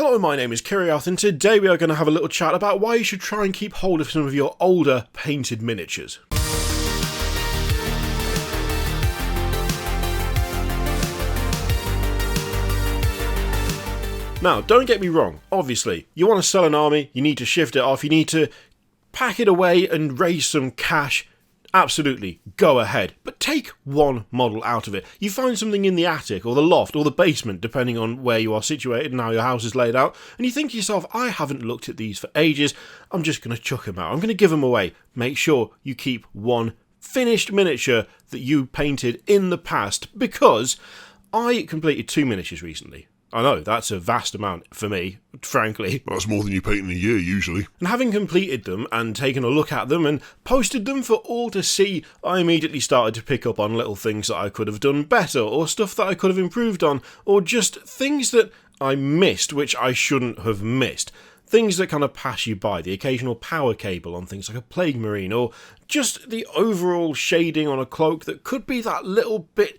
Hello, my name is Kiriath, and today we are going to have a little chat about why you should try and keep hold of some of your older painted miniatures. Now, don't get me wrong, obviously, you want to sell an army, you need to shift it off, you need to pack it away and raise some cash. Absolutely, go ahead, but take one model out of it. You find something in the attic, or the loft, or the basement, depending on where you are situated and how your house is laid out, and you think to yourself, I haven't looked at these for ages, I'm just going to chuck them out, I'm going to give them away. Make sure you keep one finished miniature that you painted in the past, because I completed 2 miniatures recently. I know, that's a vast amount for me, frankly. That's more than you paint in a year, usually. And having completed them and taken a look at them and posted them for all to see, I immediately started to pick up on little things that I could have done better, or stuff that I could have improved on, or just things that I missed which I shouldn't have missed. Things that kind of pass you by, the occasional power cable on things like a Plague Marine, or just the overall shading on a cloak that could be that little bit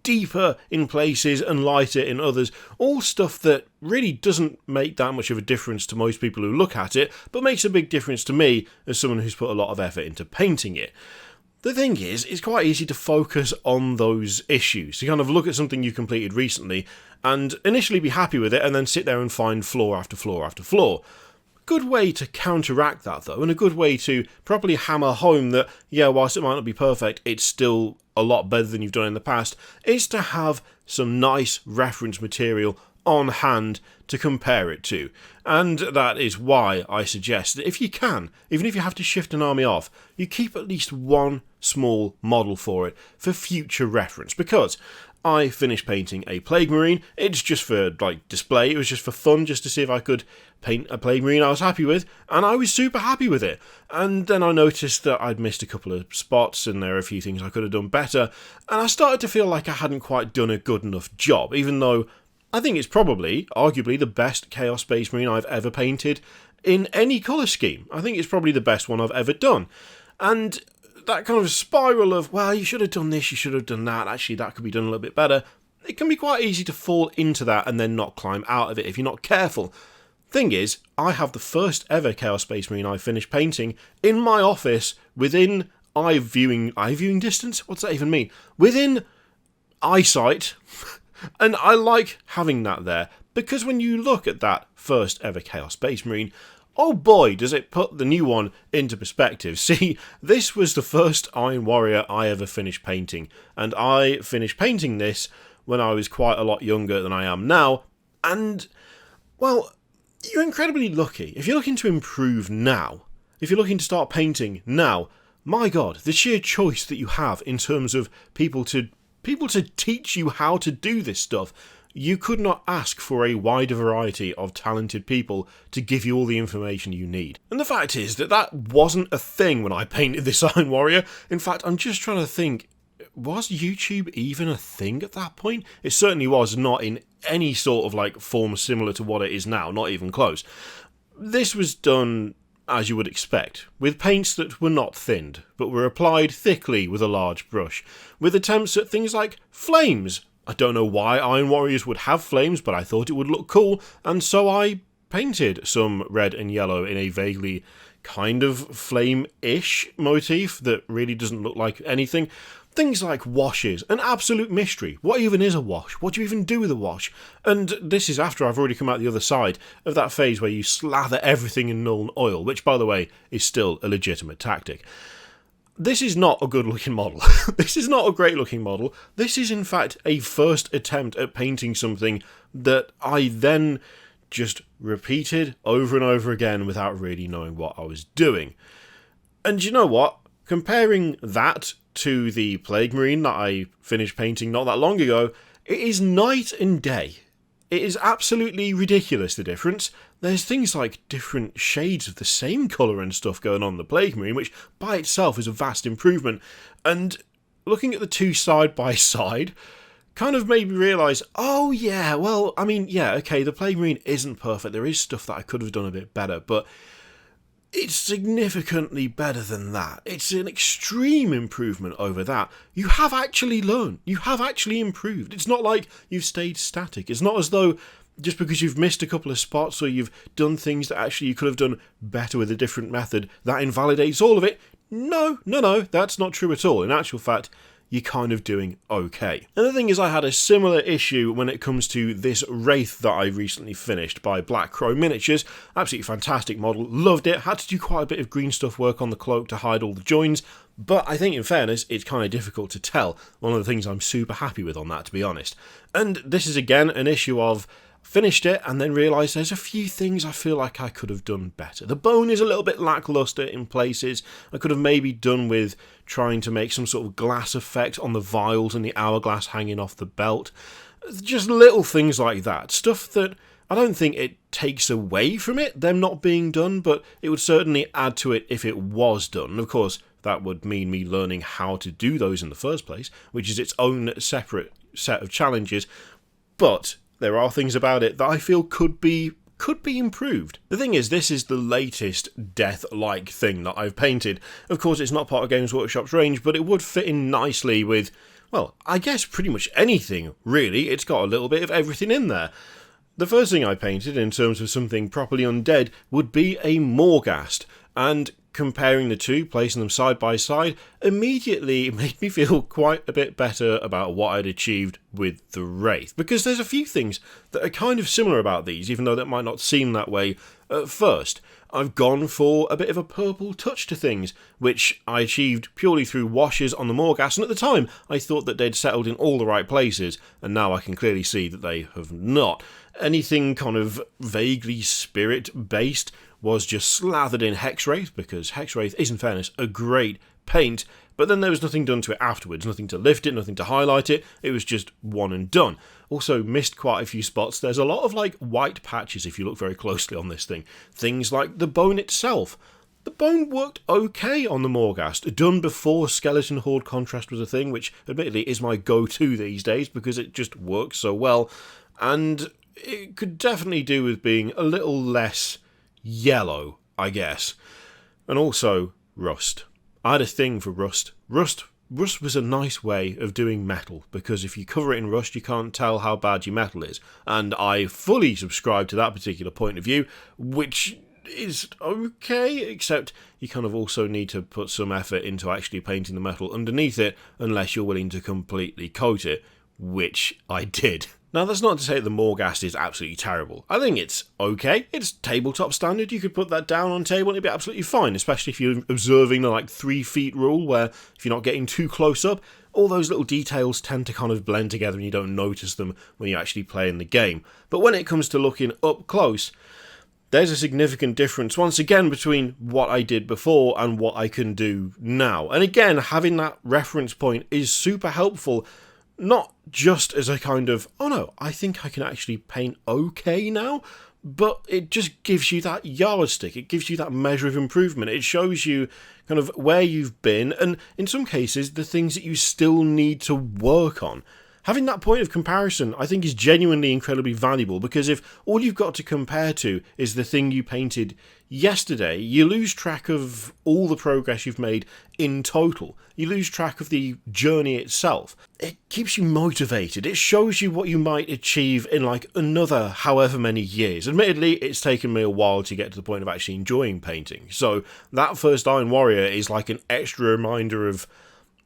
deeper in places and lighter in others, all stuff that really doesn't make that much of a difference to most people who look at it, but makes a big difference to me as someone who's put a lot of effort into painting it. The thing is, it's quite easy to focus on those issues, to kind of look at something you completed recently and initially be happy with it and then sit there and find flaw after flaw after flaw. Good way to counteract that though, and a good way to properly hammer home that, yeah, whilst it might not be perfect, it's still a lot better than you've done in the past, is to have some nice reference material on hand to compare it to. And that is why I suggest that if you can, even if you have to shift an army off, you keep at least one small model for it for future reference, because I finished painting a Plague Marine. It's just for display, it was just for fun, just to see if I could paint a Plague Marine I was happy with, and I was super happy with it. And then I noticed that I'd missed a couple of spots and there are a few things I could have done better, and I started to feel like I hadn't quite done a good enough job, even though I think it's probably, arguably, the best Chaos Space Marine I've ever painted in any colour scheme. I think it's probably the best one I've ever done. And that kind of spiral of, well, you should have done this, you should have done that, actually that could be done a little bit better, it can be quite easy to fall into that and then not climb out of it if you're not careful. Thing is, I have the first ever Chaos Space Marine I finished painting in my office within eye viewing distance? What's that even mean? Within eyesight. And I like having that there, because when you look at that first ever Chaos Space Marine, oh boy, does it put the new one into perspective. See, this was the first Iron Warrior I ever finished painting, and I finished painting this when I was quite a lot younger than I am now, and, well, you're incredibly lucky. If you're looking to improve now, if you're looking to start painting now, my god, the sheer choice that you have in terms of people to teach you how to do this stuff, you could not ask for a wider variety of talented people to give you all the information you need. And the fact is that wasn't a thing when I painted this Iron Warrior. In fact, I'm just trying to think, was YouTube even a thing at that point? It certainly was not in any sort of form similar to what it is now, not even close. This was done as you would expect, with paints that were not thinned, but were applied thickly with a large brush, with attempts at things like flames. I don't know why Iron Warriors would have flames, but I thought it would look cool, and so I painted some red and yellow in a vaguely kind of flame-ish motif that really doesn't look like anything. Things like washes, an absolute mystery. What even is a wash? What do you even do with a wash? And this is after I've already come out the other side of that phase where you slather everything in Nuln oil, which, by the way, is still a legitimate tactic. This is not a good-looking model. This is not a great-looking model. This is, in fact, a first attempt at painting something that I then just repeated over and over again without really knowing what I was doing. And you know what? Comparing that to the Plague Marine that I finished painting not that long ago, it is night and day. It is absolutely ridiculous, the difference. There's things like different shades of the same colour and stuff going on in the Plague Marine, which by itself is a vast improvement. And looking at the two side by side kind of made me realise, oh yeah, well, I mean, yeah, okay, the Plague Marine isn't perfect. There is stuff that I could have done a bit better, but it's significantly better than that. It's an extreme improvement over that. You have actually learned. You have actually improved. It's not like you've stayed static. It's not as though just because you've missed a couple of spots or you've done things that actually you could have done better with a different method, that invalidates all of it. No, that's not true at all. In actual fact, you're kind of doing okay. And the thing is, I had a similar issue when it comes to this Wraith that I recently finished by Black Crow Miniatures. Absolutely fantastic model, loved it, had to do quite a bit of green stuff work on the cloak to hide all the joins, but I think in fairness, it's kind of difficult to tell. One of the things I'm super happy with on that, to be honest. And this is again an issue of finished it and then realised there's a few things I feel like I could have done better. The bone is a little bit lacklustre in places. I could have maybe done with trying to make some sort of glass effect on the vials and the hourglass hanging off the belt. Just little things like that. Stuff that I don't think it takes away from it, them not being done, but it would certainly add to it if it was done. And of course, that would mean me learning how to do those in the first place, which is its own separate set of challenges. But there are things about it that I feel could be improved. The thing is, this is the latest death-like thing that I've painted. Of course, it's not part of Games Workshop's range, but it would fit in nicely with, well, I guess pretty much anything, really. It's got a little bit of everything in there. The first thing I painted, in terms of something properly undead, would be a Morghast, and comparing the two, placing them side by side, immediately made me feel quite a bit better about what I'd achieved with the Wraith. Because there's a few things that are kind of similar about these, even though that might not seem that way at first. I've gone for a bit of a purple touch to things, which I achieved purely through washes on the Morghast, and at the time I thought that they'd settled in all the right places, and now I can clearly see that they have not. Anything kind of vaguely spirit-based was just slathered in Hexwraith, because Hexwraith is, in fairness, a great paint, but then there was nothing done to it afterwards, nothing to lift it, nothing to highlight it, it was just one and done. Also missed quite a few spots. There's a lot of like white patches if you look very closely on this thing. Things like the bone itself. The bone worked okay on the Morghast, done before Skeleton Horde contrast was a thing, which admittedly is my go-to these days because it just works so well, and it could definitely do with being a little less yellow, I guess. And also, rust. I had a thing for rust. Rust was a nice way of doing metal, because if you cover it in rust, you can't tell how bad your metal is. And I fully subscribe to that particular point of view, which is okay, except you kind of also need to put some effort into actually painting the metal underneath it, unless you're willing to completely coat it, which I did. Now, that's not to say the Morghast is absolutely terrible. I think it's okay. It's tabletop standard. You could put that down on table and it'd be absolutely fine, especially if you're observing the 3 feet rule, where if you're not getting too close up, all those little details tend to kind of blend together and you don't notice them when you're actually playing the game. But when it comes to looking up close, there's a significant difference, once again, between what I did before and what I can do now. And again, having that reference point is super helpful. Not just as a kind of, oh no, I think I can actually paint okay now, but it just gives you that yardstick, it gives you that measure of improvement, it shows you kind of where you've been, and in some cases, the things that you still need to work on. Having that point of comparison, I think, is genuinely incredibly valuable, because if all you've got to compare to is the thing you painted yesterday, you lose track of all the progress you've made in total. You lose track of the journey itself. It keeps you motivated. It shows you what you might achieve in another however many years. Admittedly, it's taken me a while to get to the point of actually enjoying painting. So that first Iron Warrior is like an extra reminder of,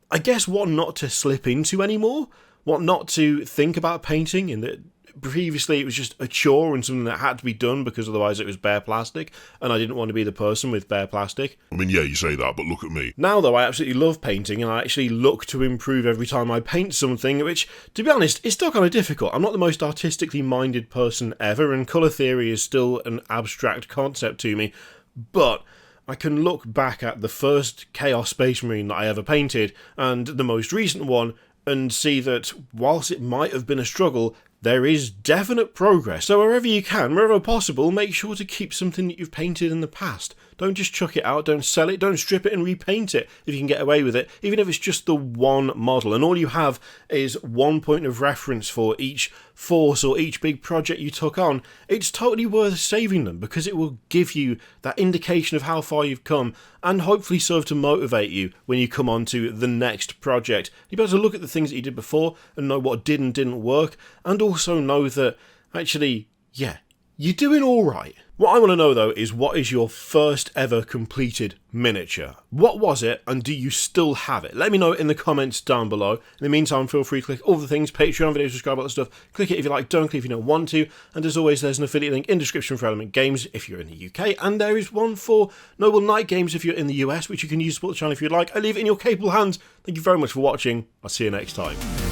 I guess, what not to slip into anymore. What not to think about painting, in that previously it was just a chore and something that had to be done because otherwise it was bare plastic, and I didn't want to be the person with bare plastic. I mean, yeah, you say that, but look at me. Now, though, I absolutely love painting, and I actually look to improve every time I paint something, which, to be honest, is still kind of difficult. I'm not the most artistically minded person ever, and colour theory is still an abstract concept to me, but I can look back at the first Chaos Space Marine that I ever painted, and the most recent one, and see that whilst it might have been a struggle, there is definite progress. So wherever you can, wherever possible, make sure to keep something that you've painted in the past. Don't just chuck it out, don't sell it, don't strip it and repaint it if you can get away with it, even if it's just the one model, and all you have is one point of reference for each force or each big project you took on. It's totally worth saving them, because it will give you that indication of how far you've come, and hopefully serve to motivate you when you come on to the next project. You'll be able to look at the things that you did before and know what did and didn't work, and also know that actually yeah, you're doing alright. What I want to know though is, what is your first ever completed miniature? What was it, and do you still have it? Let me know in the comments down below. In the meantime, feel free to click all the things, Patreon, video, subscribe, all that stuff. Click it if you like, don't click if you don't want to. And as always, there's an affiliate link in the description for Element Games if you're in the UK, and there is one for Noble Knight Games if you're in the US, which you can use to support the channel if you'd like. I leave it in your capable hands. Thank you very much for watching. I'll see you next time.